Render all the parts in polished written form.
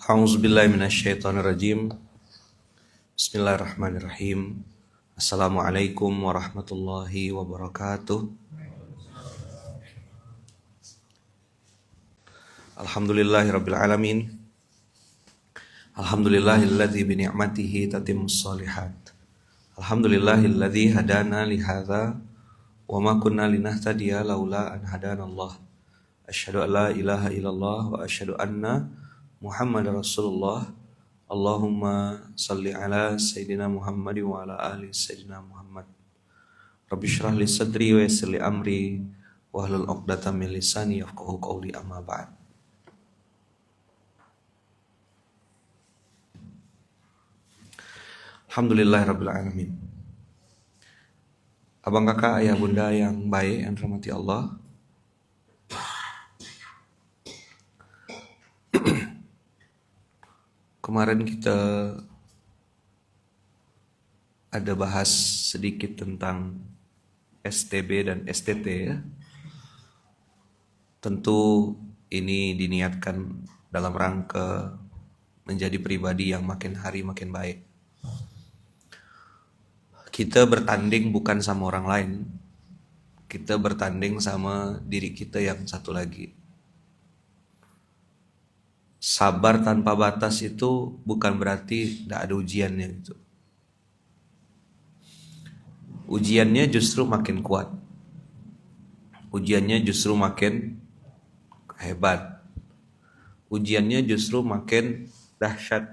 A'udzubillahi minasyaitonirrajim. Bismillahirrahmanirrahim. Assalamualaikum warahmatullahi wabarakatuh. Alhamdulillahirabbil alamin. Alhamdulillahilladzi bi ni'matihi tatimmus shalihat. Alhamdulillahilladzi hadana li hadza wa ma kunna linahtadiya laula an hadanallah. Asyhadu an la ilaha illallah wa asyhadu anna Muhammadar Rasulullah. Allahumma salli ala Sayyidina Muhammad wa ala ali Sayyidina Muhammad. Rabbi syrah li sadri wa yassir li amri wahlul 'uqdatam min lisani yafqahu qawli, amma ba'd. Alhamdulillahirabbil alamin. Abang kakak, ayah bunda yang baik, yang dirahmati Allah, kemarin kita ada bahas sedikit tentang STB dan STT ya. Tentu ini diniatkan dalam rangka menjadi pribadi yang makin hari makin baik. Kita bertanding bukan sama orang lain, kita bertanding sama diri kita yang satu lagi. Sabar tanpa batas itu bukan berarti tidak ada ujiannya gitu. Ujiannya justru makin kuat. Ujiannya justru makin hebat. Ujiannya justru makin dahsyat,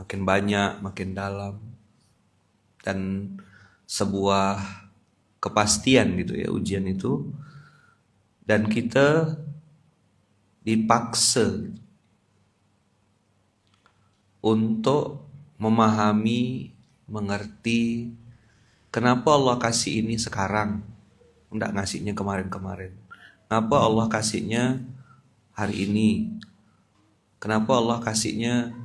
makin banyak, makin dalam. Dan sebuah kepastian gitu ya ujian itu. Dan kita dipaksa untuk memahami, mengerti kenapa Allah kasih ini sekarang, enggak ngasihnya kemarin-kemarin. Kenapa Allah kasihnya hari ini? Kenapa Allah kasihnya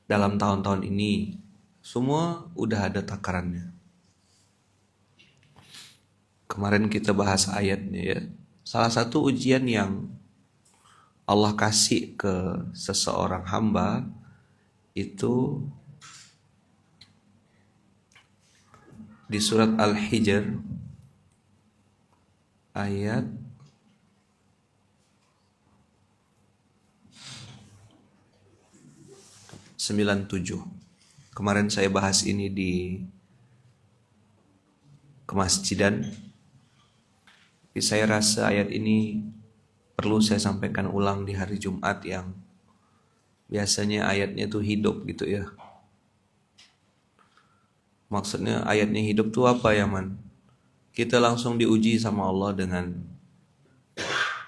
dalam tahun-tahun ini? Semua udah ada takarannya. Kemarin kita bahas ayatnya ya. Salah satu ujian yang Allah kasih ke seseorang hamba itu di surat Al-Hijr ayat 97. Kemarin saya bahas ini di kemasjidan. Tapi saya rasa ayat ini perlu saya sampaikan ulang di hari Jumat yang biasanya ayatnya itu hidup gitu ya. Maksudnya ayatnya hidup tuh apa ya man? Kita langsung diuji sama Allah dengan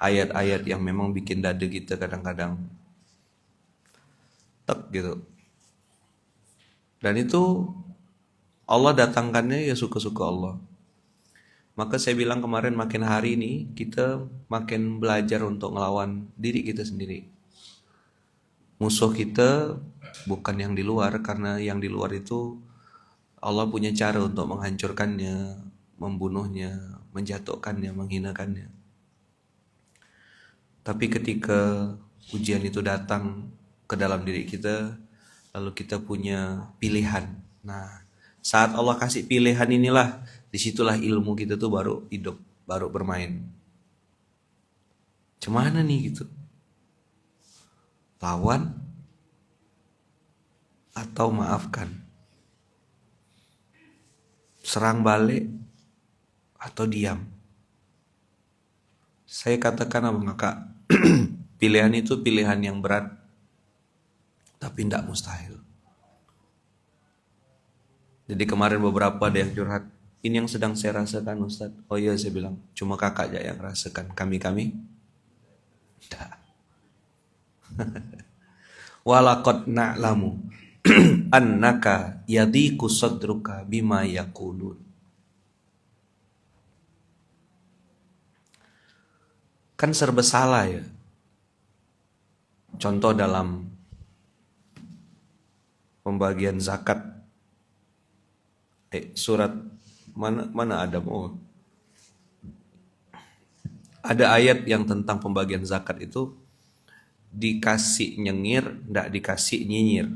ayat-ayat yang memang bikin dada kita kadang-kadang tek gitu. Dan itu Allah datangkannya ya suka-suka Allah. Maka saya bilang kemarin makin hari ini kita makin belajar untuk ngelawan diri kita sendiri. Musuh kita bukan yang di luar, karena yang di luar itu Allah punya cara untuk menghancurkannya, membunuhnya, menjatuhkannya, menghinakannya. Tapi ketika ujian itu datang ke dalam diri kita, lalu kita punya pilihan. Nah, saat Allah kasih pilihan inilah, disitulah ilmu kita tuh baru hidup, baru bermain. Cuman nih gitu? Lawan atau maafkan? Serang balik atau diam? Saya katakan abang kakak, pilihan itu pilihan yang berat, tapi tidak mustahil. Jadi kemarin beberapa ada yang curhat, ini yang sedang saya rasakan Ustaz. Oh iya, saya bilang, cuma kakak aja yang rasakan, kami tidak. Walaqad na'lamu annaka yadiku sadruka bima yaqulun. Kan serba salah ya. Contoh dalam pembagian zakat, surat mana ada ada ayat yang tentang pembagian zakat itu dikasih nyengir, ndak dikasih nyinyir.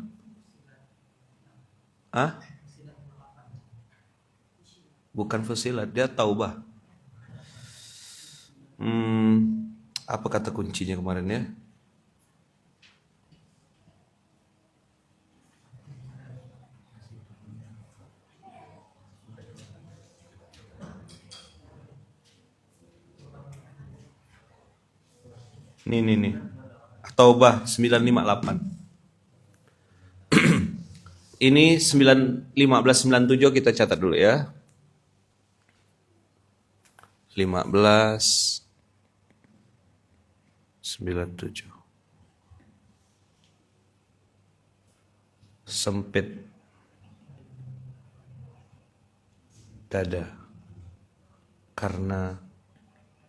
Ah? Bukan fusilat, dia taubah. Apa kata kuncinya kemarin ya? Nih. Taubah 958. Ini 1597 kita catat dulu ya. 1597. Sempit dada karena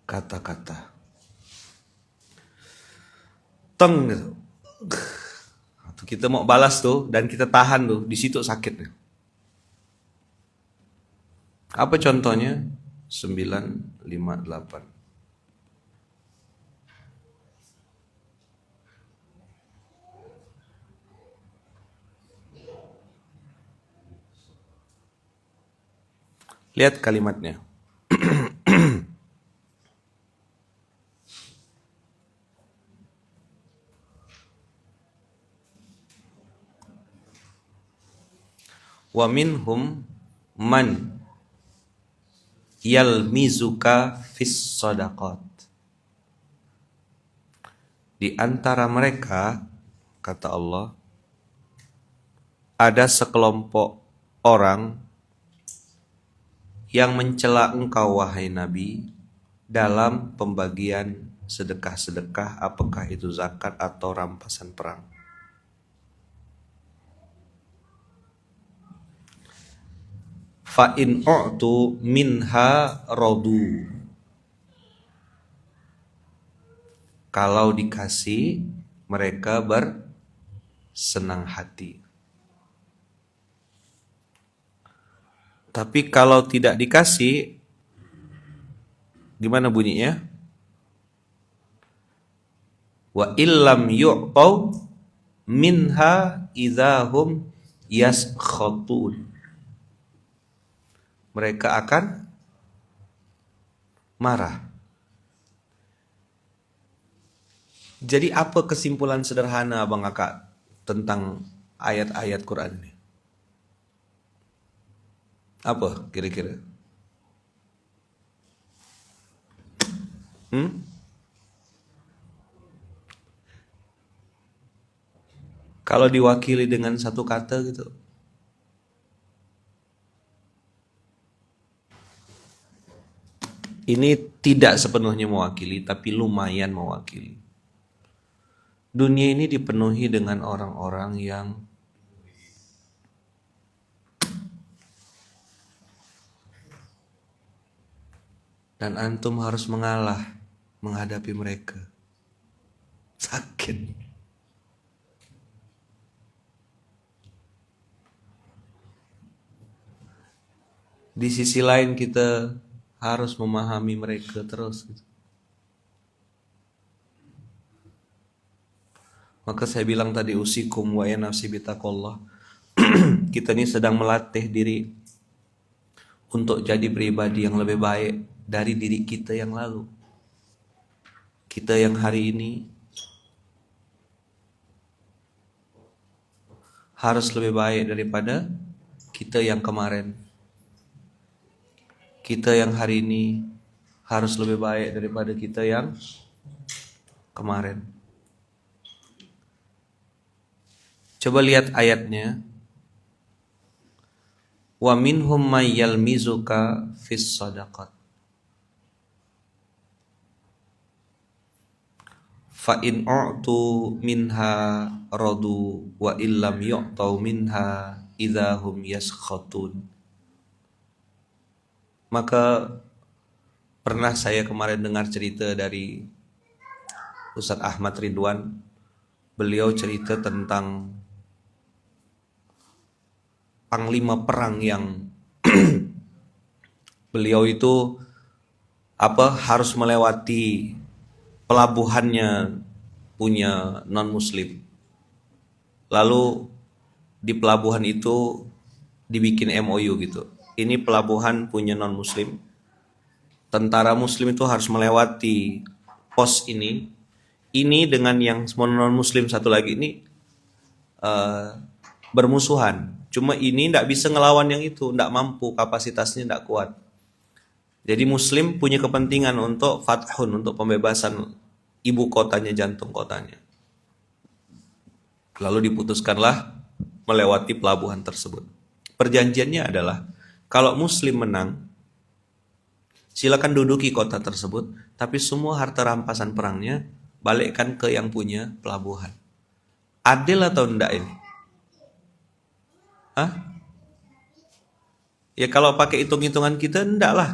kata-kata. Teng gitu. Kita mau balas tuh dan kita tahan tuh, di situ sakitnya. Apa contohnya? 958. Lihat kalimatnya. Wa minhum man yalmizuka fis sadaqat. Di antara mereka, kata Allah, ada sekelompok orang yang mencela engkau wahai Nabi dalam pembagian sedekah-sedekah, apakah itu zakat atau rampasan perang. Fa in u'tu minha radu. Kalau dikasih, mereka bersenang hati. Tapi kalau tidak dikasih, gimana bunyinya? Wa illam yu'tau minha idahum yaskhatun. Mereka akan marah. Jadi apa kesimpulan sederhana Abang Kakak tentang ayat-ayat Quran ini? Apa kira-kira? Kalau diwakili dengan satu kata gitu. Ini tidak sepenuhnya mewakili, tapi lumayan mewakili. Dunia ini dipenuhi dengan orang-orang yang dan antum harus mengalah menghadapi mereka. Sakit. Di sisi lain kita harus memahami mereka terus gitu. Maka saya bilang tadi usikum wa ya nafsi bitaqullah. Kita ini sedang melatih diri untuk jadi pribadi yang lebih baik dari diri kita yang lalu. Kita yang hari ini harus lebih baik daripada kita yang kemarin. Kita yang hari ini harus lebih baik daripada kita yang kemarin. Coba lihat ayatnya. Wa minhum may yalmizuka fis sadaqat. Fa in u'tu minha radu wa illam yu'tau minha idahum yaskhatun. Maka pernah saya kemarin dengar cerita dari Ustadz Ahmad Ridwan. Beliau cerita tentang panglima perang yang beliau itu harus melewati pelabuhannya punya non-muslim. Lalu di pelabuhan itu dibikin MOU gitu. Ini pelabuhan punya non-muslim. Tentara muslim itu harus melewati pos ini. Ini dengan yang non-muslim satu lagi ini bermusuhan. Cuma ini tidak bisa ngelawan yang itu, tidak mampu, kapasitasnya tidak kuat. Jadi muslim punya kepentingan untuk fathun, untuk pembebasan ibu kotanya, jantung kotanya. Lalu diputuskanlah melewati pelabuhan tersebut. Perjanjiannya adalah kalau muslim menang, silakan duduki kota tersebut, tapi semua harta rampasan perangnya balikkan ke yang punya pelabuhan. Adil atau enggak ini? Hah? Ya kalau pakai hitung-hitungan kita enggak lah.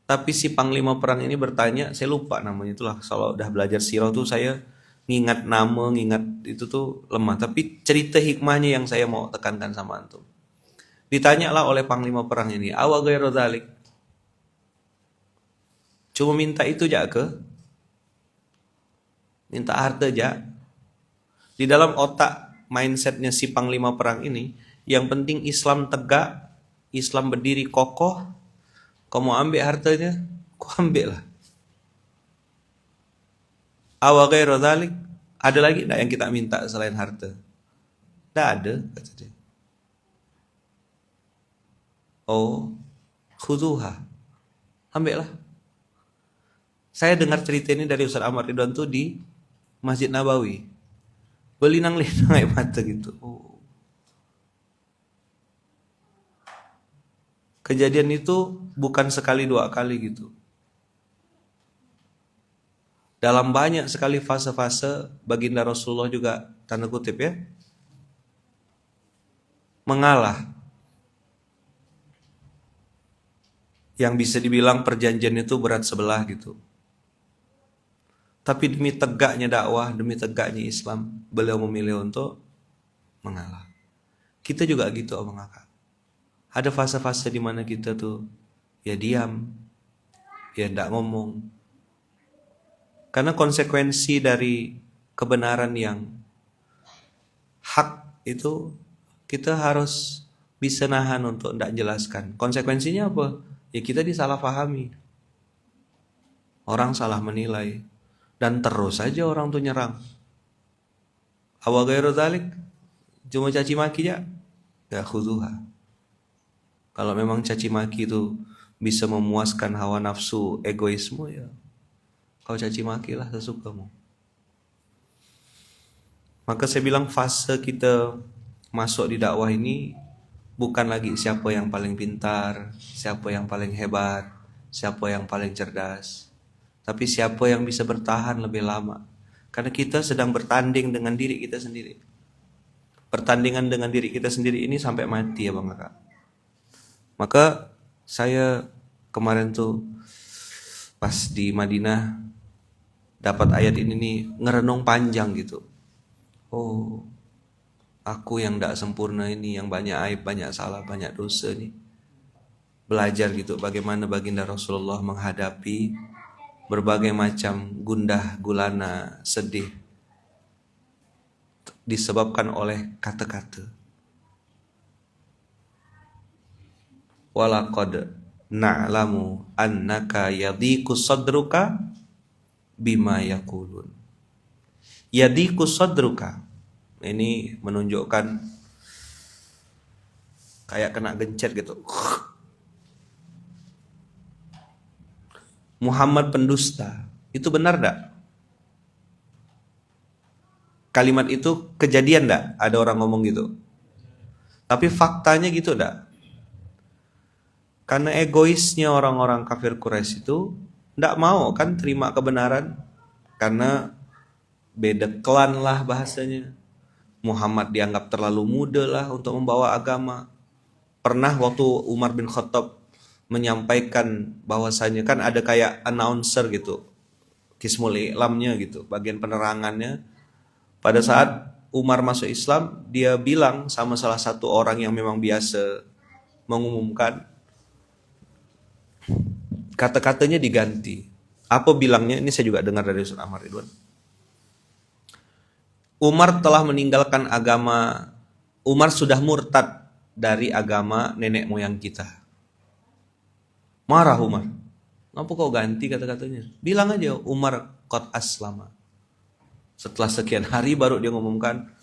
Tapi si panglima perang ini bertanya, saya lupa namanya, itulah kalau udah belajar sirah tuh saya ngingat nama, ngingat itu tuh lemah. Tapi cerita hikmahnya yang saya mau tekankan sama antum. Ditanyalah oleh panglima perang ini, awa ghairu dzalik. Cuma minta itu aja ke? Minta harta aja. Di dalam otak mindsetnya si panglima perang ini, yang penting Islam tegak, Islam berdiri kokoh. Kau mau ambil hartanya, kau ambil lah. Awa ghairu dzalik, ada lagi enggak yang kita minta selain harta? Enggak ada, kata dia. Oh, khuduha. Ambil lah. Saya dengar cerita ini dari Ustaz Ahmad Ridwan tuh di Masjid Nabawi. Belinang-linang air mata gitu. Oh. Kejadian itu bukan sekali dua kali gitu. Dalam banyak sekali fase-fase baginda Rasulullah juga, tanda kutip ya, mengalah. Yang bisa dibilang perjanjian itu berat sebelah gitu. Tapi demi tegaknya dakwah, demi tegaknya Islam, beliau memilih untuk mengalah. Kita juga gitu, Abang Kakak. Ada fase-fase di mana kita tuh ya diam, ya tidak ngomong. Karena konsekuensi dari kebenaran yang hak itu kita harus bisa nahan untuk tidak jelaskan. Konsekuensinya apa? Ya kita disalahpahami. Orang salah menilai. Dan terus saja orang tuh nyerang. Awa ghairu dzalik, cuma caci maki ya, ya khuduha. Kalau memang caci maki itu bisa memuaskan hawa nafsu egoisme ya, kau caci maki lah sesukamu. Maka saya bilang fase kita masuk di dakwah ini bukan lagi siapa yang paling pintar, siapa yang paling hebat, siapa yang paling cerdas, tapi siapa yang bisa bertahan lebih lama. Karena kita sedang bertanding dengan diri kita sendiri. Pertandingan dengan diri kita sendiri ini sampai mati ya Bang Kakak. Maka saya kemarin tuh pas di Madinah dapat ayat ini nih, ngerenung panjang gitu. Oh, aku yang tidak sempurna ini, yang banyak aib, banyak salah, banyak dosa nih. Belajar gitu bagaimana baginda Rasulullah menghadapi berbagai macam gundah gulana, sedih disebabkan oleh kata-kata. Walaqad na'lamu annaka yadhiqu sadruka bima yaqulun. Yadhiqu sadruka. Ini menunjukkan kayak kena gencet gitu. Muhammad pendusta. Itu benar enggak? Kalimat itu kejadian enggak? Ada orang ngomong gitu. Tapi faktanya gitu enggak? Karena egoisnya orang-orang kafir Quraisy itu tidak mau kan terima kebenaran. Karena beda klan lah bahasanya. Muhammad dianggap terlalu muda lah untuk membawa agama. Pernah waktu Umar bin Khattab menyampaikan bahwasanya kan ada kayak announcer gitu. Kismul I'lamnya gitu, bagian penerangannya. Pada saat Umar masuk Islam, dia bilang sama salah satu orang yang memang biasa mengumumkan, kata-katanya diganti. Apa bilangnya? Ini saya juga dengar dari Ustaz Ahmad Ridwan. Umar telah meninggalkan agama, Umar sudah murtad dari agama nenek moyang kita. Marah Umar. Kenapa kau ganti kata-katanya? Bilang aja Umar qad aslama. Setelah sekian hari baru dia ngomongkan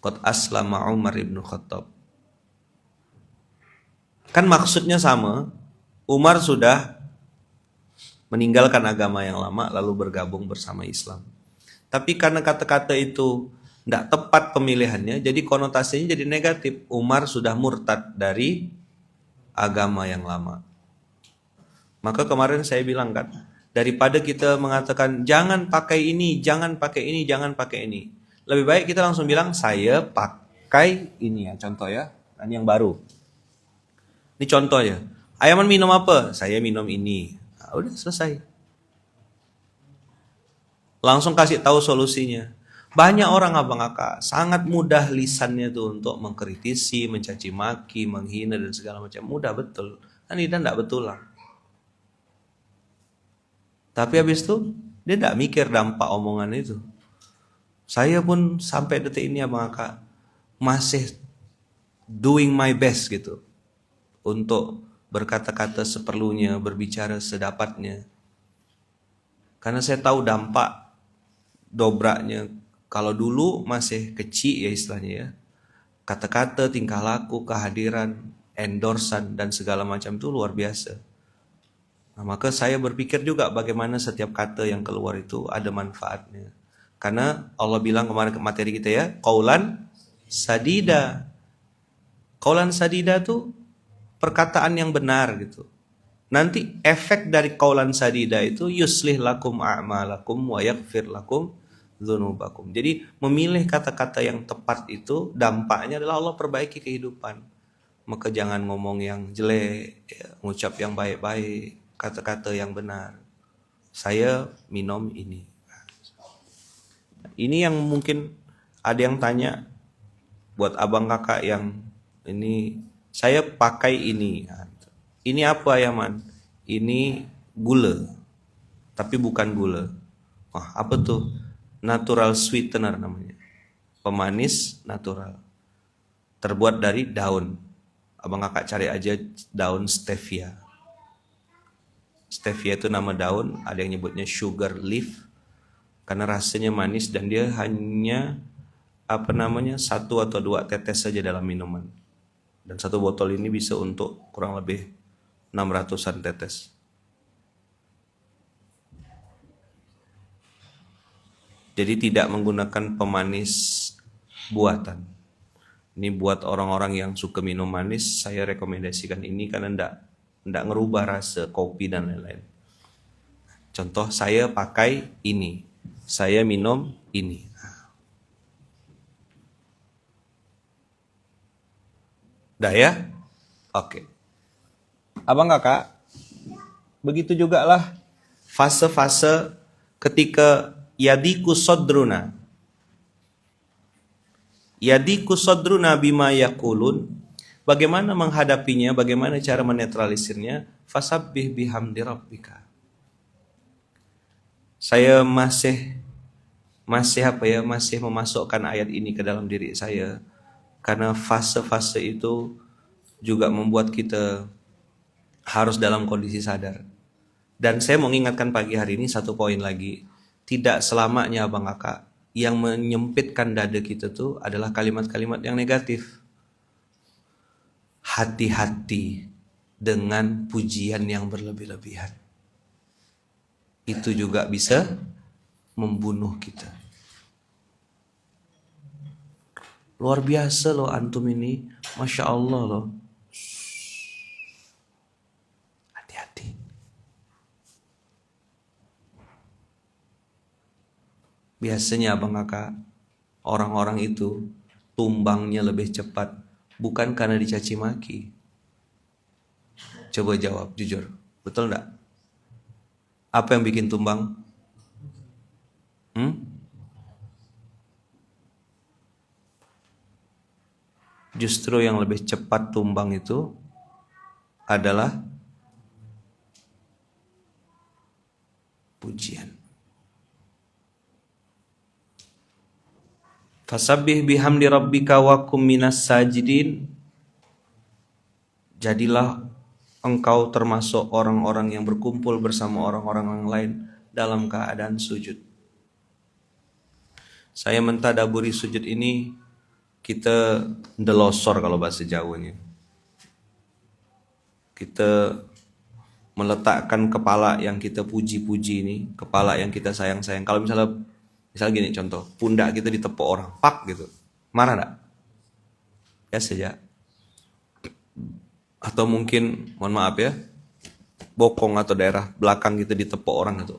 qad aslama Umar ibn Khattab. Kan maksudnya sama. Umar sudah meninggalkan agama yang lama lalu bergabung bersama Islam. Tapi karena kata-kata itu tidak tepat pemilihannya, jadi konotasinya jadi negatif. Umar sudah murtad dari agama yang lama. Maka kemarin saya bilang kan, daripada kita mengatakan jangan pakai ini, jangan pakai ini, jangan pakai ini. Lebih baik kita langsung bilang saya pakai ini ya, contoh ya. Ini yang baru. Ini contoh ya. Ayaman minum apa? Saya minum ini. Nah, udah selesai. Langsung kasih tahu solusinya. Banyak orang abang kakak sangat mudah lisannya tuh untuk mengkritisi, mencaci maki, menghina dan segala macam. Mudah betul. Kan tidak betul lah. Tapi habis itu dia tidak mikir dampak omongan itu. Saya pun sampai detik ini abang kakak masih doing my best gitu untuk berkata-kata seperlunya, berbicara sedapatnya. Karena saya tahu dampak dobraknya. Kalau dulu masih kecil ya istilahnya ya. Kata-kata, tingkah laku, kehadiran, endorsan dan segala macam itu luar biasa. Nah, maka saya berpikir juga bagaimana setiap kata yang keluar itu ada manfaatnya. Karena Allah bilang kemarin ke materi kita ya, qaulan sadida. Qaulan sadida tuh perkataan yang benar gitu. Nanti efek dari qaulan sadida itu yuslih lakum a'malakum wa yaghfir lakum dzunubakum. Jadi memilih kata-kata yang tepat itu dampaknya adalah Allah perbaiki kehidupan. Maka jangan ngomong yang jelek, ya, ngucap yang baik-baik, kata-kata yang benar. Saya minum ini. Ini yang mungkin ada yang tanya buat abang kakak yang ini, saya pakai ini. Ini apa ya man? Ini gula, tapi bukan gula. Wah, apa tuh? Natural sweetener namanya. Pemanis natural. Terbuat dari daun. Abang kakak cari aja daun stevia. Stevia itu nama daun, ada yang nyebutnya sugar leaf. Karena rasanya manis dan dia hanya satu atau dua tetes saja dalam minuman. Dan satu botol ini bisa untuk kurang lebih 600-an tetes. Jadi tidak menggunakan pemanis buatan. Ini buat orang-orang yang suka minum manis, saya rekomendasikan ini karena enggak ngerubah rasa kopi dan lain-lain. Contoh saya pakai ini. Saya minum ini. Dah ya? Oke. Abang kakak, begitu juga lah fase-fase ketika yadiku sodruna. Yadiku sodruna bima yakulun. Bagaimana menghadapinya, bagaimana cara menetralisirnya? Fasabbih bihamdi rabbika. Saya masih memasukkan ayat ini ke dalam diri saya karena fase-fase itu juga membuat kita harus dalam kondisi sadar. Dan saya mau ingatkan pagi hari ini satu poin lagi, tidak selamanya abang kakak yang menyempitkan dada kita tuh adalah kalimat-kalimat yang negatif. Hati-hati dengan pujian yang berlebih-lebihan. Itu juga bisa membunuh kita. Luar biasa loh antum ini, Masya Allah loh. Hati-hati. Biasanya abang kakak, orang-orang itu tumbangnya lebih cepat, bukan karena dicaci maki. Coba jawab jujur, betul enggak? Apa yang bikin tumbang? Justru yang lebih cepat tumbang itu adalah pujian. Fasabbih bihamdi rabbika wa kum minas sajidin. Jadilah engkau termasuk orang-orang yang berkumpul bersama orang-orang yang lain dalam keadaan sujud. Saya mentadaburi sujud ini, kita ndelosor kalau bahasa Jawanya. Kita meletakkan kepala yang kita puji-puji ini, kepala yang kita sayang-sayang. Kalau misal gini contoh, pundak kita ditepuk orang, pak gitu. Marah enggak? Ya saja. Atau mungkin, mohon maaf ya, bokong atau daerah belakang kita ditepuk orang itu.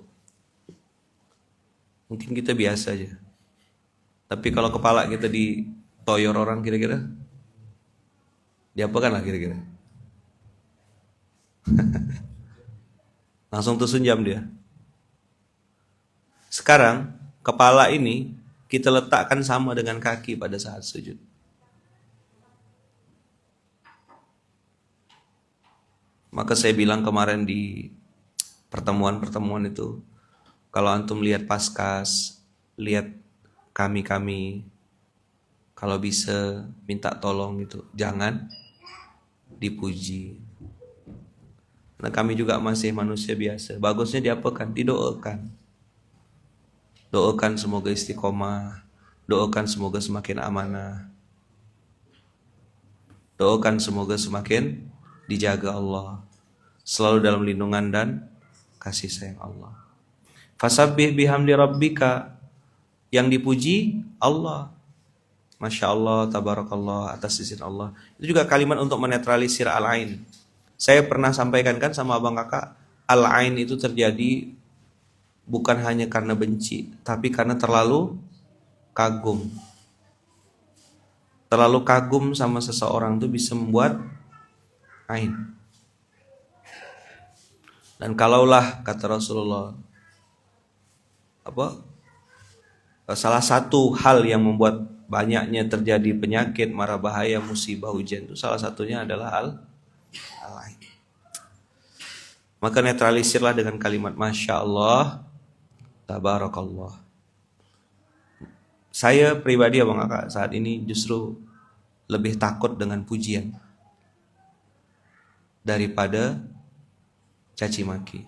Mungkin kita biasa aja. Tapi kalau kepala kita ditoyor orang kira-kira, diapakan lah kira-kira? Langsung tersunjam dia. Sekarang kepala ini kita letakkan sama dengan kaki pada saat sujud. Maka saya bilang kemarin di pertemuan-pertemuan itu, kalau antum lihat paskas, lihat kami, kalau bisa minta tolong gitu, jangan dipuji. Nah kami juga masih manusia biasa. Bagusnya diapakan? Didoakan. Doakan semoga istiqomah, doakan semoga semakin amanah, doakan semoga semakin dijaga Allah, selalu dalam lindungan dan kasih sayang Allah. Fasabbih bihamdi rabbika, yang dipuji Allah. Masya Allah, tabarakallah, atas izin Allah. Itu juga kalimat untuk menetralisir al-ain. Saya pernah sampaikan kan sama abang kakak, al-ain itu terjadi bukan hanya karena benci, tapi karena terlalu kagum. Terlalu kagum sama seseorang itu bisa membuat ain. Dan kalaulah kata Rasulullah, salah satu hal yang membuat banyaknya terjadi penyakit, mara bahaya, musibah, hujan itu salah satunya adalah al-ain. Maka netralisirlah dengan kalimat Masya Allah, tabarakallah. Saya pribadi abang kakak saat ini justru lebih takut dengan pujian daripada caci maki.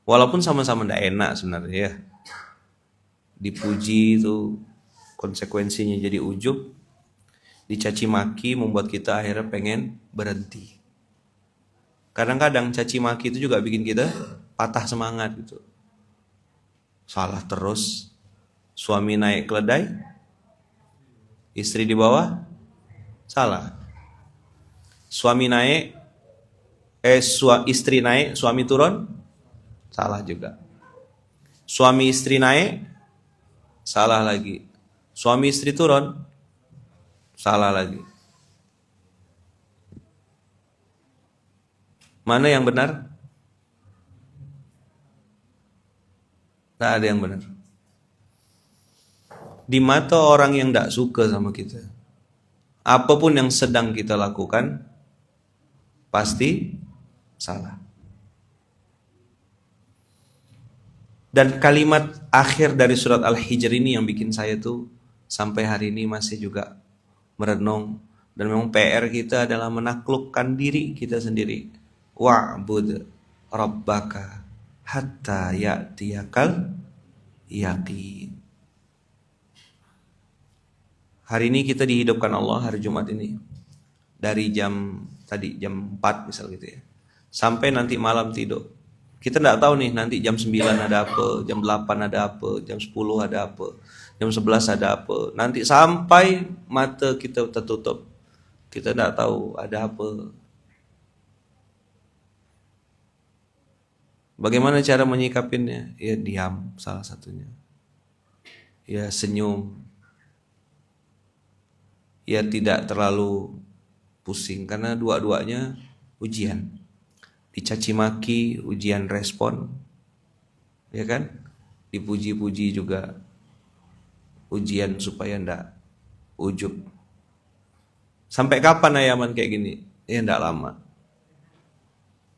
Walaupun sama-sama tidak enak sebenarnya ya. Dipuji itu konsekuensinya jadi ujub, dicaci maki membuat kita akhirnya pengen berhenti. Kadang-kadang caci maki itu juga bikin kita patah semangat gitu. Salah terus, suami naik keledai, istri di bawah, salah. Suami naik, istri naik, suami turun, salah juga. Suami istri naik, salah lagi. Suami istri turun, salah lagi. Mana yang benar? Tak ada yang benar. Di mata orang yang tidak suka sama kita, apapun yang sedang kita lakukan pasti salah. Dan kalimat akhir dari surat Al-Hijr ini yang bikin saya tuh sampai hari ini masih juga merenung. Dan memang PR kita adalah menaklukkan diri kita sendiri. Wa'bud rabbaka hatta ya'tiyakal yaqin. Hari ini kita dihidupkan Allah hari Jumat ini. Dari jam 4 misal gitu ya. Sampai nanti malam tidur. Kita tidak tahu nih nanti jam 9 ada apa, jam 8 ada apa, jam 10 ada apa, jam 11 ada apa. Nanti sampai mata kita tertutup, kita tidak tahu ada apa. Bagaimana cara menyikapinya? Ya diam salah satunya. Ya senyum. Ya tidak terlalu pusing karena dua-duanya ujian. Dicaci maki, ujian respon. Ya kan? Dipuji-puji juga ujian supaya ndak ujub. Sampai kapan ayaman kayak gini? Ya ndak lama.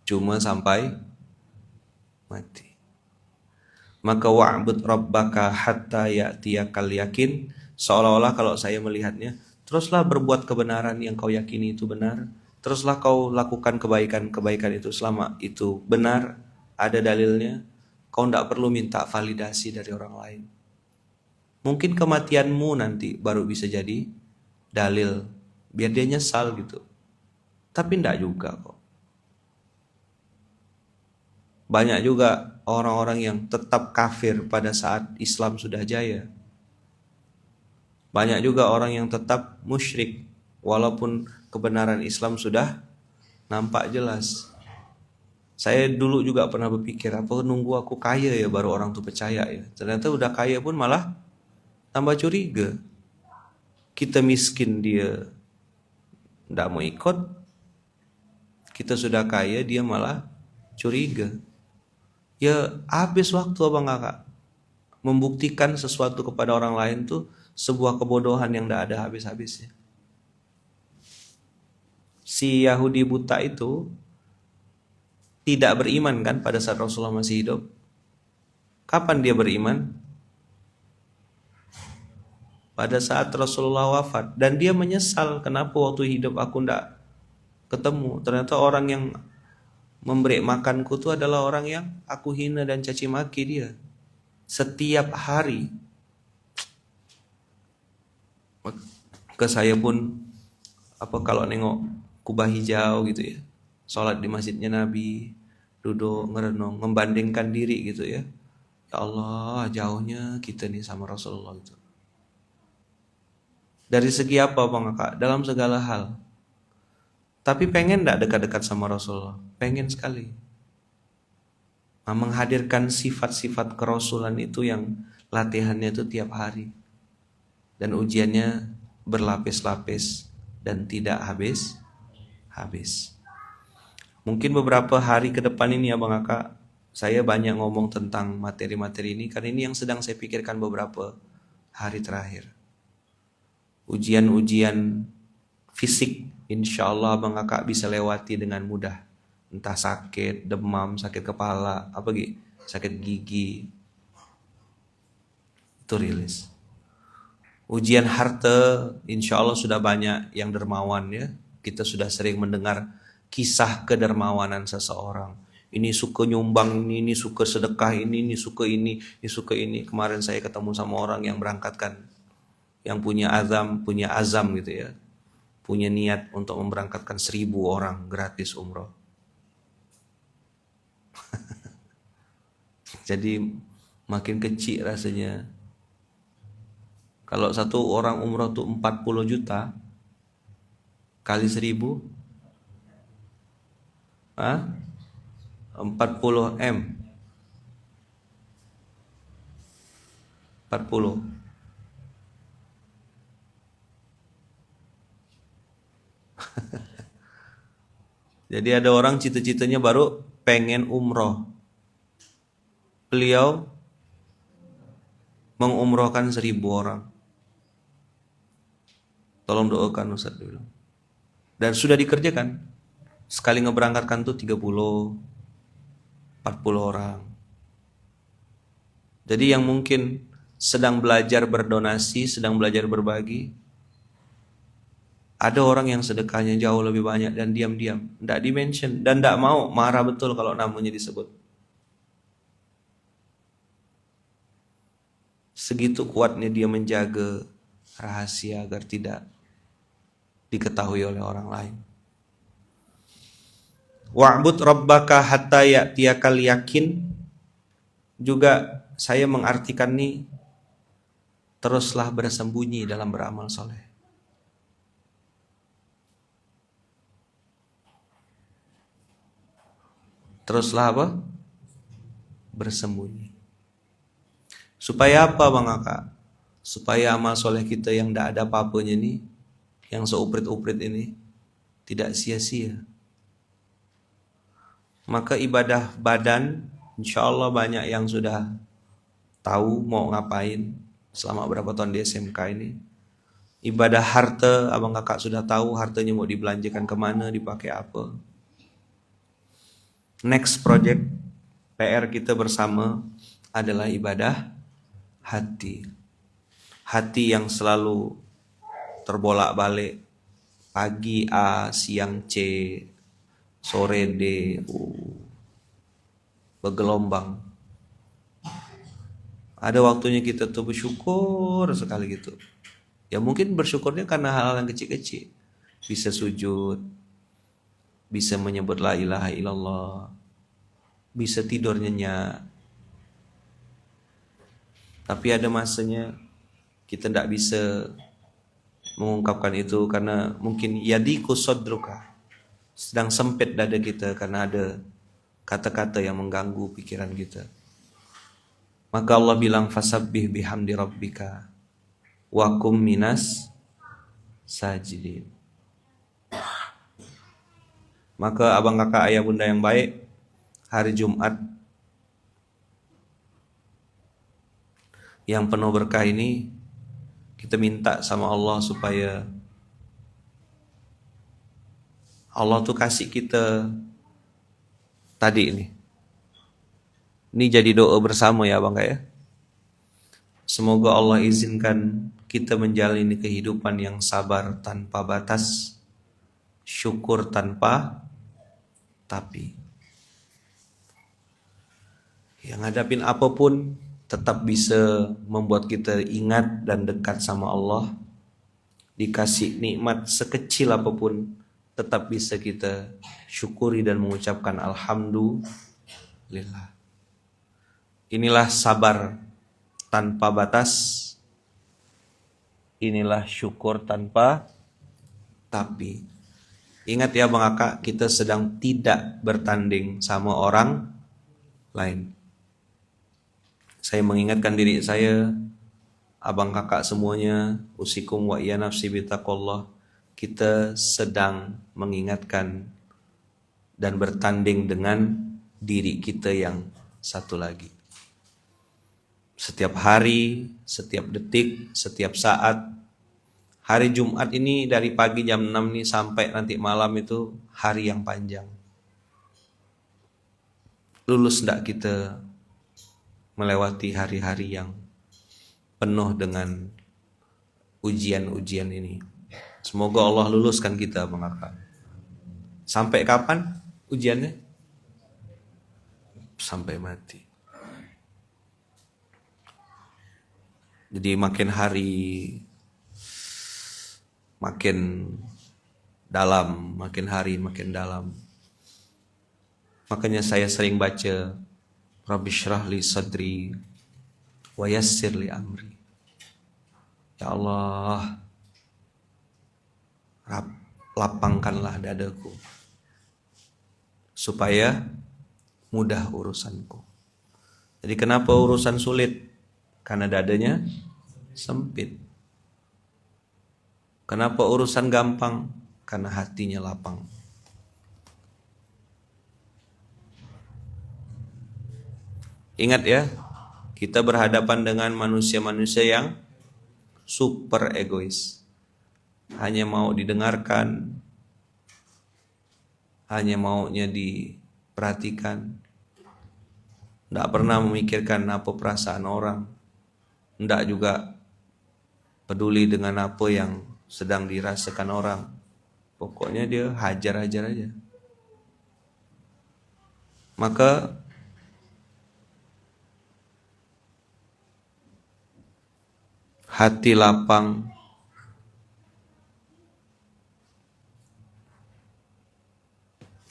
Cuma sampai mati. Maka wa'bud rabbaka hatta ya'tiyakal yakin. Seolah-olah kalau saya melihatnya, teruslah berbuat kebenaran yang kau yakini itu benar. Teruslah kau lakukan kebaikan-kebaikan itu selama itu benar, ada dalilnya. Kau tidak perlu minta validasi dari orang lain. Mungkin kematianmu nanti baru bisa jadi dalil, biar dia nyesal gitu. Tapi tidak juga kok. Banyak juga orang-orang yang tetap kafir pada saat Islam sudah jaya. Banyak juga orang yang tetap musyrik walaupun kebenaran Islam sudah nampak jelas. Saya dulu juga pernah berpikir, apa nunggu aku kaya ya baru orang tuh percaya ya. Ternyata udah kaya pun malah tambah curiga. Kita miskin dia tidak mau ikut. Kita sudah kaya dia malah curiga. Ya habis waktu abang kakak membuktikan sesuatu kepada orang lain tuh sebuah kebodohan yang tidak ada habis-habisnya. Si Yahudi buta itu tidak beriman kan pada saat Rasulullah masih hidup. Kapan dia beriman? Pada saat Rasulullah wafat. Dan dia menyesal, kenapa waktu hidup aku tidak ketemu. Ternyata orang yang memberi makanku itu adalah orang yang aku hina dan caci maki dia setiap hari. Ke saya pun kalau nengok kubah hijau gitu ya, sholat di masjidnya Nabi, duduk ngerenung, membandingkan diri gitu ya. Ya Allah, jauhnya kita nih sama Rasulullah itu. Dari segi apa Bang Kakak? Dalam segala hal. Tapi pengen gak dekat-dekat sama Rasulullah? Pengen sekali. Nah, menghadirkan sifat-sifat kerasulan itu yang latihannya itu tiap hari. Dan ujiannya berlapis-lapis dan tidak habis. Mungkin beberapa hari ke depan ini ya Bang Kakak, saya banyak ngomong tentang materi-materi ini karena ini yang sedang saya pikirkan beberapa hari terakhir. Ujian-ujian fisik insya Allah Bang Kakak bisa lewati dengan mudah. Entah sakit, demam, sakit kepala, sakit gigi, itu rilis. Ujian harta insya Allah sudah banyak yang dermawan ya. Kita sudah sering mendengar kisah kedermawanan seseorang. Ini suka nyumbang ini suka sedekah ini suka ini suka ini. Kemarin saya ketemu sama orang yang berangkatkan, yang punya azam gitu ya, punya niat untuk memberangkatkan 1.000 orang gratis umroh. Jadi makin kecil rasanya. Kalau satu orang umroh tuh 40 juta kali 1.000, 40 M, 40. Jadi ada orang cita-citanya baru pengen umroh. Beliau mengumrohkan 1.000 orang. Tolong doakan Ustaz dulu. Dan sudah dikerjakan. Sekali ngeberangkatkan tuh 30, 40 orang. Jadi yang mungkin sedang belajar berdonasi, sedang belajar berbagi, ada orang yang sedekahnya jauh lebih banyak dan diam-diam, tidak di-mention dan tidak mau, marah betul kalau namanya disebut. Segitu kuatnya dia menjaga rahasia agar tidak diketahui oleh orang lain. Wa'bud rabbaka hatta ya'tiyakal yakin, juga saya mengartikan nih, teruslah bersembunyi dalam beramal soleh. Teruslah apa? Bersembunyi. Supaya apa Bang Kakak? Supaya amal soleh kita yang tidak ada apa-apanya nih, yang seuprit-uprit ini, tidak sia-sia. Maka ibadah badan, insya Allah banyak yang sudah tahu mau ngapain selama berapa tahun di SMK ini. Ibadah harta, Abang Kakak sudah tahu hartanya mau dibelanjakan kemana, dipakai apa. Next project PR kita bersama adalah ibadah hati. hati yang selalu terbolak-balik, pagi A, siang C, sore D, bergelombang. Ada waktunya kita tuh bersyukur sekali gitu. Ya mungkin bersyukurnya karena hal-hal yang kecil-kecil. Bisa sujud, bisa menyebut la ilaha illallah, bisa tidur nyenyak. Tapi ada masanya kita tidak bisa mengungkapkan itu karena mungkin yadiku sodruka, sedang sempit dada kita karena ada kata-kata yang mengganggu pikiran kita. Maka Allah bilang fasabbih bihamdi rabbika wa kum minas sajidin. Maka abang kakak ayah bunda yang baik, hari Jumat yang penuh berkah ini kita minta sama Allah supaya Allah tuh kasih kita tadi ini. Ini jadi doa bersama ya abang kak ya. Semoga Allah izinkan kita menjalani kehidupan yang sabar tanpa batas, syukur tanpa tapi. Yang hadapin apapun tetap bisa membuat kita ingat dan dekat sama Allah. Dikasih nikmat sekecil apapun tetap bisa kita syukuri dan mengucapkan alhamdulillah. Inilah sabar tanpa batas. Inilah syukur tanpa tapi. Ingat ya Bang Aka, kita sedang tidak bertanding sama orang lain. Saya mengingatkan diri saya, abang kakak semuanya, usikum wa iya nafsi bitaqullah. Kita sedang mengingatkan dan bertanding dengan diri kita yang satu lagi. Setiap hari, setiap detik, setiap saat. Hari Jumat ini dari pagi jam 6 nih sampai nanti malam itu hari yang panjang. Lulus enggak kita melewati hari-hari yang penuh dengan ujian-ujian ini. Semoga Allah luluskan kita Bang Aka. Sampai kapan ujiannya? Sampai mati. Jadi makin hari makin dalam, makin hari makin dalam. Makanya saya sering baca Rabbi syrah li sadri wa yassir li amri. Ya Allah, lapangkanlah dadaku supaya mudah urusanku. Jadi kenapa urusan sulit? Karena dadanya sempit. Kenapa urusan gampang? Karena hatinya lapang. Ingat ya, kita berhadapan dengan manusia-manusia yang super egois. Hanya mau didengarkan, hanya maunya diperhatikan. Tidak pernah memikirkan apa perasaan orang. Tidak juga peduli dengan apa yang sedang dirasakan orang. Pokoknya dia hajar-hajar aja. Maka hati lapang,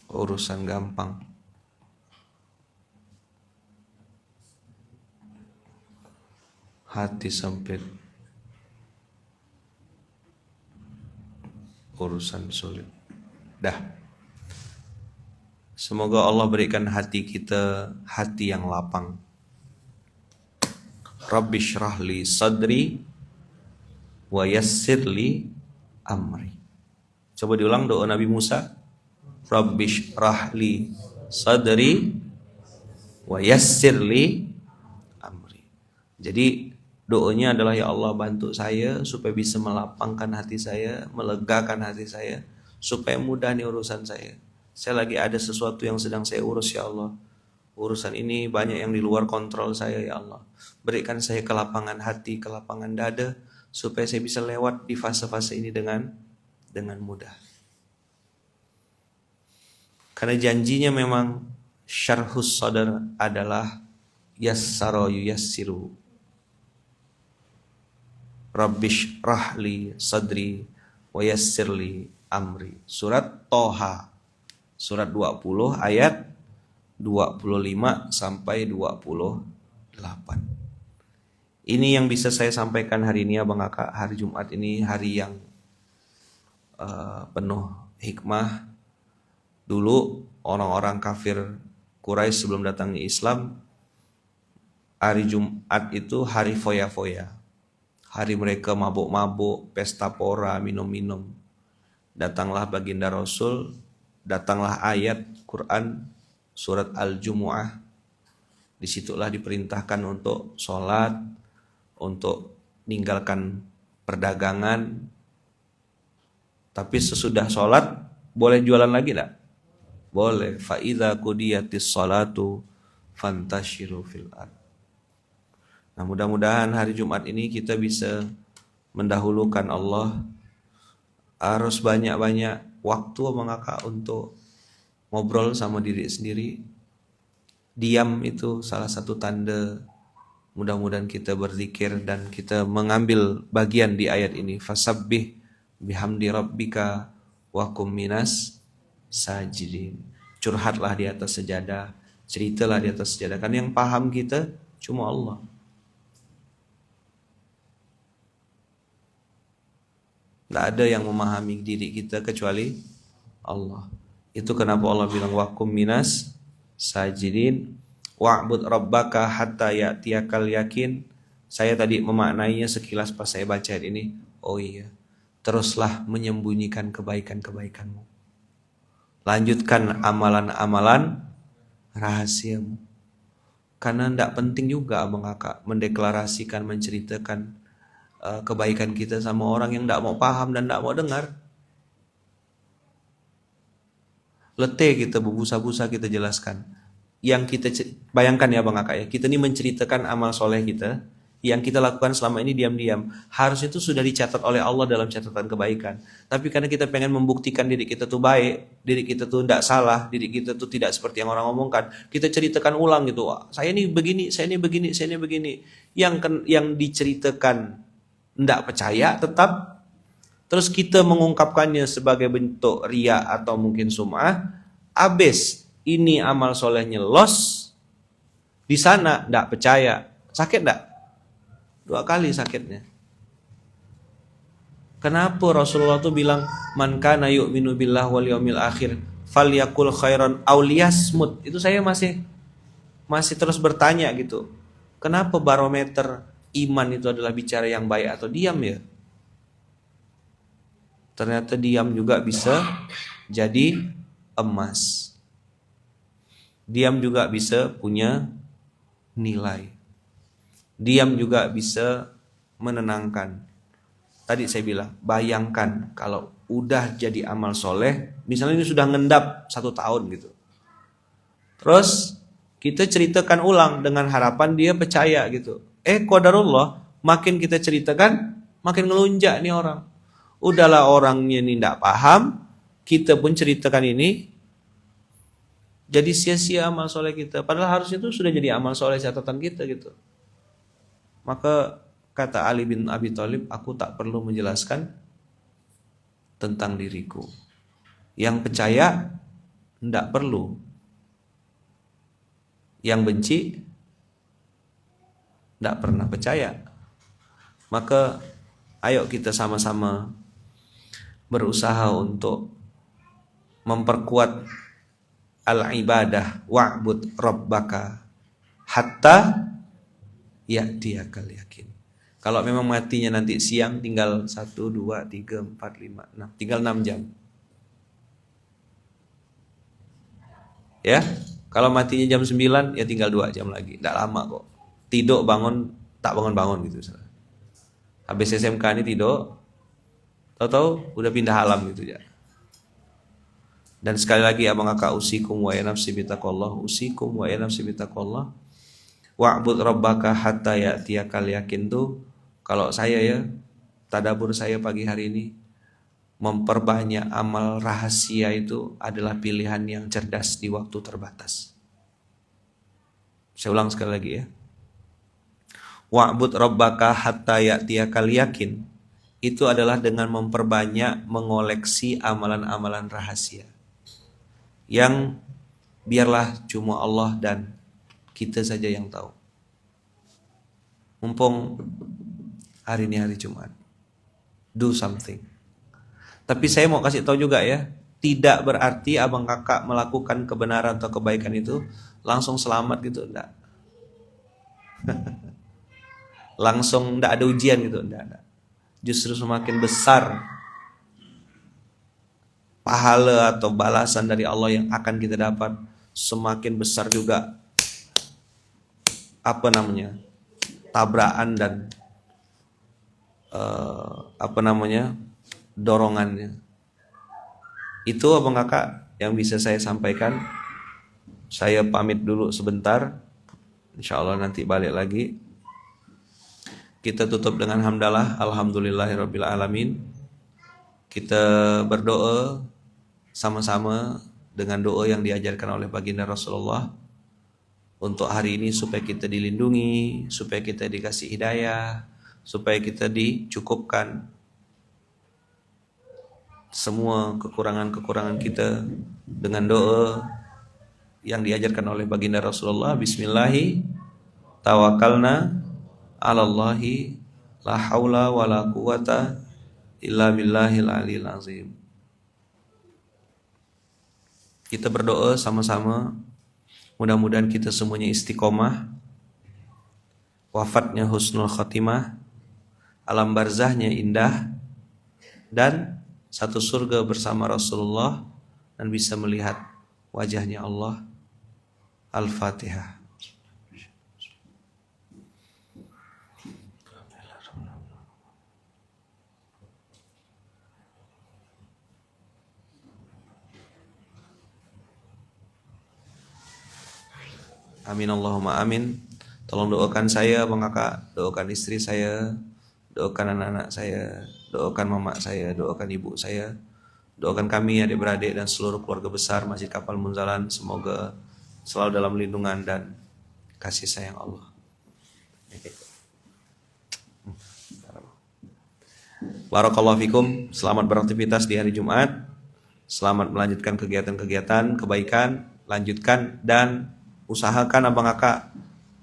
urusan gampang. Hati sempit, urusan sulit. Dah. Semoga Allah berikan hati kita hati yang lapang. Rabbi syrah li sadri wa yassir li amri. Coba diulang doa Nabi Musa. Rabbi syrah li sadri wa yassir li amri. Jadi doanya adalah ya Allah bantu saya supaya bisa melapangkan hati saya, melegakan hati saya, supaya mudah nih urusan saya. Saya lagi ada sesuatu yang sedang saya urus ya Allah. urusan ini banyak yang di luar kontrol saya ya Allah. Berikan saya kelapangan hati, kelapangan dada, supaya saya bisa lewat di fase-fase ini dengan mudah. Karena janjinya memang syarhus sadar adalah yassara yuyassiru. Rabbish rahli sadri wa yassirli amri. Surat Toha, surat 20 ayat 25 sampai 28. Ini yang bisa saya sampaikan hari ini Abang Kakak. Hari Jumat ini hari yang penuh hikmah. Dulu orang-orang kafir Quraisy sebelum datangnya Islam, hari Jumat itu hari foya-foya. Hari mereka mabuk-mabuk, pesta pora, minum-minum. Datanglah baginda Rasul, datanglah ayat Quran surat Al-Jumu'ah. Disitulah diperintahkan untuk sholat, untuk meninggalkan perdagangan. Tapi sesudah sholat boleh jualan lagi tak? Boleh. Fa idza qudiyatis sholatu fantashiru fil ard. Nah, mudah-mudahan hari Jumat ini kita bisa mendahulukan Allah. Harus banyak-banyak waktu Abang Kakak untuk ngobrol sama diri sendiri. Diam itu salah satu tanda mudah-mudahan kita berzikir dan kita mengambil bagian di ayat ini. Fasabbih bihamdi rabbika wa kum minas sajidin. Curhatlah di atas sejadah, ceritalah di atas sejadah. Kan yang paham kita cuma Allah. Tidak ada yang memahami diri kita kecuali Allah. Itu kenapa Allah bilang wakum minas sajidin wa'bud rabbaka hatta ya'tiyakal yakin. Saya tadi memaknainya sekilas pas saya baca ini. Oh iya, teruslah menyembunyikan kebaikan-kebaikanmu. Lanjutkan amalan-amalan rahasiamu. Karena tidak penting juga Abang Kakak mendeklarasikan, menceritakan kebaikan kita sama orang yang tidak mau paham dan tidak mau dengar. Letih kita berbusa-busa kita jelaskan. Yang kita bayangkan ya Bang Kakak ya, kita ini menceritakan amal soleh kita yang kita lakukan selama ini diam-diam. Harusnya itu sudah dicatat oleh Allah dalam catatan kebaikan. Tapi karena kita pengen membuktikan diri kita tuh baik, diri kita tuh tidak salah, diri kita tuh tidak seperti yang orang omongkan, kita ceritakan ulang gitu. Wah, saya ini begini, saya ini begini, saya ini begini. Yang diceritakan tidak percaya tetap, terus kita mengungkapkannya sebagai bentuk riya atau mungkin sum'ah, habis ini amal solehnya loss, di sana tidak percaya, sakit tidak? 2 kali sakitnya. Kenapa Rasulullah tuh bilang man kana yu'minu billah wal yaumil akhir falyakul khairan aw liyasmut. Itu saya masih terus bertanya gitu. Kenapa barometer iman itu adalah bicara yang baik atau diam ya? Ternyata diam juga bisa jadi emas. Diam juga bisa punya nilai. Diam juga bisa menenangkan. Tadi saya bilang, bayangkan kalau udah jadi amal soleh, misalnya ini sudah ngendap 1 tahun gitu. Terus kita ceritakan ulang dengan harapan dia percaya gitu. Qadarullah, makin kita ceritakan, makin ngelunjak nih orang. Udahlah orangnya ini tidak paham, kita pun ceritakan ini, jadi sia-sia amal soleh kita. Padahal harusnya itu sudah jadi amal soleh catatan kita gitu. Maka kata Ali bin Abi Thalib, aku tak perlu menjelaskan tentang diriku. Yang percaya tidak perlu. Yang benci tidak pernah percaya. Maka ayo kita sama-sama berusaha untuk memperkuat al-ibadah wa'bud rabbaka hatta ya'tiyakal yakin. Kalau memang matinya nanti siang, tinggal 1, 2, 3, 4, 5, 6, tinggal 6 jam. Ya, kalau matinya jam 9, ya tinggal 2 jam lagi. Tidak lama kok. Tidur bangun, tak bangun-bangun gitu. Habis SMK ini tidur, tahu-tahu udah pindah alam gitu ya. Dan sekali lagi abang kakak usikum wa ya nafsi bitaqwallah, usikum wa ya nafsi bitaqwallah. Wa'bud rabbaka hatta ya'tiyakal yakin tuh kalau saya ya tadabur saya pagi hari ini memperbanyak amal rahasia itu adalah pilihan yang cerdas di waktu terbatas. Saya ulang sekali lagi ya. Wa'bud rabbaka hatta ya'tiyakal yakin itu adalah dengan memperbanyak mengoleksi amalan-amalan rahasia yang biarlah cuma Allah dan kita saja yang tahu. Mumpung hari ini hari Jumat, do something. Tapi saya mau kasih tahu juga ya, tidak berarti abang kakak melakukan kebenaran atau kebaikan itu langsung selamat gitu, enggak. Langsung enggak ada ujian gitu, enggak. Justru semakin besar pahala atau balasan dari Allah yang akan kita dapat, semakin besar juga tabrakan dan dorongannya. Itu abang kakak yang bisa saya sampaikan. Saya pamit dulu sebentar, insya Allah nanti balik lagi. Kita tutup dengan hamdalah, alhamdulillahirabbil alamin. Kita berdoa sama-sama dengan doa yang diajarkan oleh baginda Rasulullah untuk hari ini, supaya kita dilindungi, supaya kita dikasih hidayah, supaya kita dicukupkan semua kekurangan-kekurangan kita dengan doa yang diajarkan oleh baginda Rasulullah. Bismillahi tawakkalna 'alallahi la haula wala quwata illa billahil aliyil azim. Kita berdoa sama-sama, mudah-mudahan kita semuanya istiqomah, wafatnya husnul khatimah, alam barzahnya indah, dan satu surga bersama Rasulullah dan bisa melihat wajahnya Allah. Al-Fatihah. Amin Allahumma amin. Tolong doakan saya bang kakak, doakan istri saya, doakan anak-anak saya, doakan mama saya, doakan ibu saya, doakan kami adik-beradik dan seluruh keluarga besar Masjid Kapal Munzalan, semoga selalu dalam lindungan dan kasih sayang Allah. Barakallahu fikum. Selamat beraktivitas di hari Jumat. Selamat melanjutkan kegiatan-kegiatan kebaikan, lanjutkan dan usahakan abang kakak.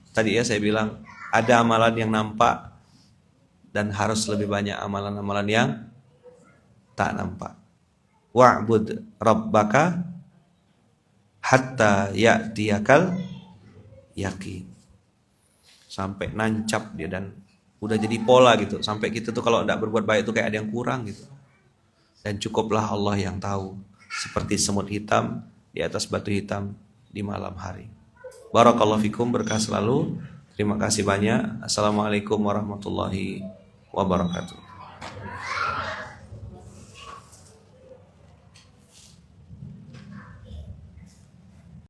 Tadi ya saya bilang ada amalan yang nampak dan harus lebih banyak amalan-amalan yang tak nampak. Wa'bud rabbaka hatta ya'tiyakal yakin. Sampai nancap dia dan udah jadi pola gitu. Sampai kita tuh kalau tidak berbuat baik tuh kayak ada yang kurang gitu. Dan cukuplah Allah yang tahu. Seperti semut hitam di atas batu hitam di malam hari. Barakallahu fikum, berkah selalu. Terima kasih banyak. Assalamualaikum warahmatullahi wabarakatuh.